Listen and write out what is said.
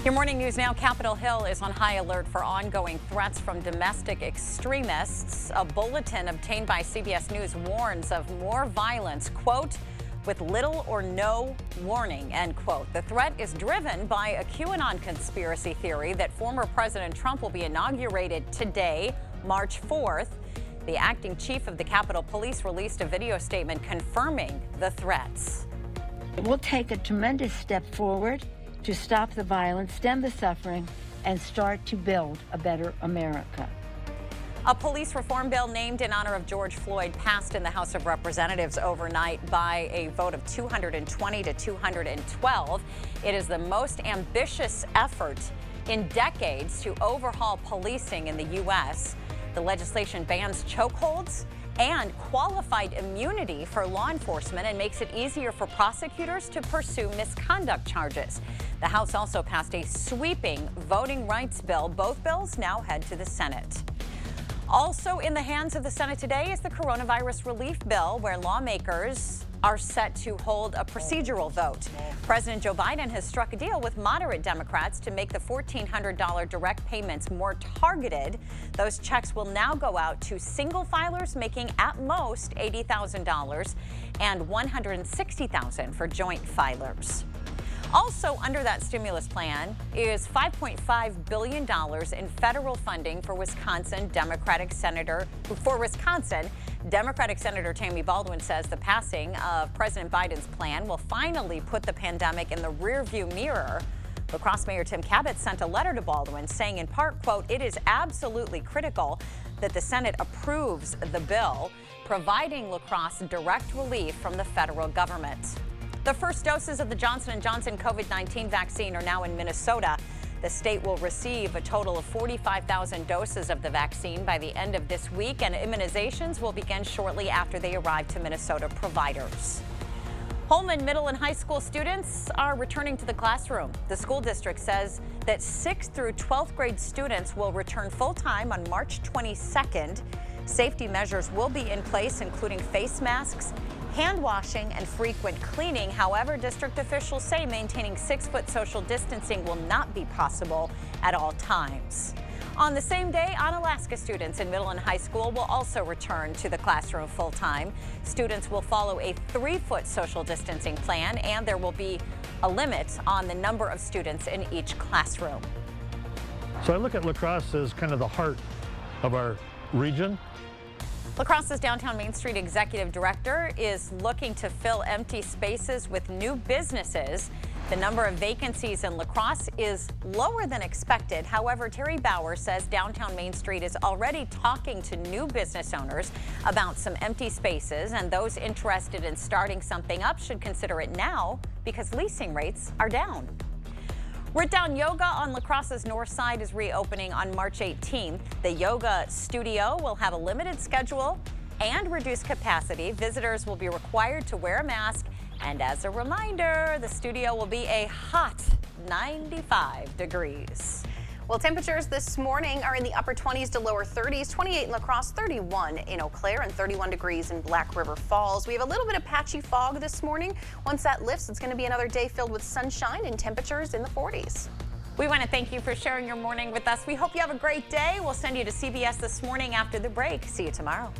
Your morning news now. Capitol Hill is on high alert for ongoing threats from domestic extremists. A bulletin obtained by CBS News warns of more violence, quote, with little or no warning, end quote. The threat is driven by a QAnon conspiracy theory that former President Trump will be inaugurated today, March 4th. The acting chief of the Capitol Police released a video statement confirming the threats. It will take a tremendous step forward to stop the violence, stem the suffering, and start to build a better America. A police reform bill named in honor of George Floyd passed in the House of Representatives overnight by a vote of 220 to 212. It is the most ambitious effort in decades to overhaul policing in the U.S. The legislation bans chokeholds and qualified immunity for law enforcement and makes it easier for prosecutors to pursue misconduct charges. The House also passed a sweeping voting rights bill. Both bills now head to the Senate. Also in the hands of the Senate today is the coronavirus relief bill, where lawmakers are set to hold a procedural vote. President Joe Biden has struck a deal with moderate Democrats to make the $1,400 direct payments more targeted. Those checks will now go out to single filers making at most $80,000 and $160,000 for joint filers. Also under that stimulus plan is $5.5 billion in federal funding for Wisconsin Democratic Senator Tammy Baldwin says the passing of President Biden's plan will finally put the pandemic in the rearview mirror. La Crosse Mayor Tim Cabot sent a letter to Baldwin saying in part, quote, "It is absolutely critical that the Senate approves the bill, providing La Crosse direct relief from the federal government." The first doses of the Johnson & Johnson COVID-19 vaccine are now in Minnesota. The state will receive a total of 45,000 doses of the vaccine by the end of this week, and immunizations will begin shortly after they arrive to Minnesota providers. Holman middle and high school students are returning to the classroom. The school district says that 6th through 12th grade students will return full-time on March 22nd. Safety measures will be in place, including face masks, hand washing, and frequent cleaning. However, district officials say maintaining 6-foot social distancing will not be possible at all times. On the same day, Onalaska students in middle and high school will also return to the classroom full-time. Students will follow a 3-foot social distancing plan, and there will be a limit on the number of students in each classroom. So I look at La Crosse as kind of the heart of our region. La Crosse's Downtown Main Street Executive Director is looking to fill empty spaces with new businesses. The number of vacancies in La Crosse is lower than expected. However, Terry Bauer says Downtown Main Street is already talking to new business owners about some empty spaces, and those interested in starting something up should consider it now because leasing rates are down. Rit Down Yoga on La Crosse's north side is reopening on March 18th. The yoga studio will have a limited schedule and reduced capacity. Visitors will be required to wear a mask. And as a reminder, the studio will be a hot 95 degrees. Well, temperatures this morning are in the upper 20s to lower 30s, 28 in La Crosse, 31 in Eau Claire, and 31 degrees in Black River Falls. We have a little bit of patchy fog this morning. Once that lifts, it's going to be another day filled with sunshine and temperatures in the 40s. We want to thank you for sharing your morning with us. We hope you have a great day. We'll send you to CBS This Morning after the break. See you tomorrow.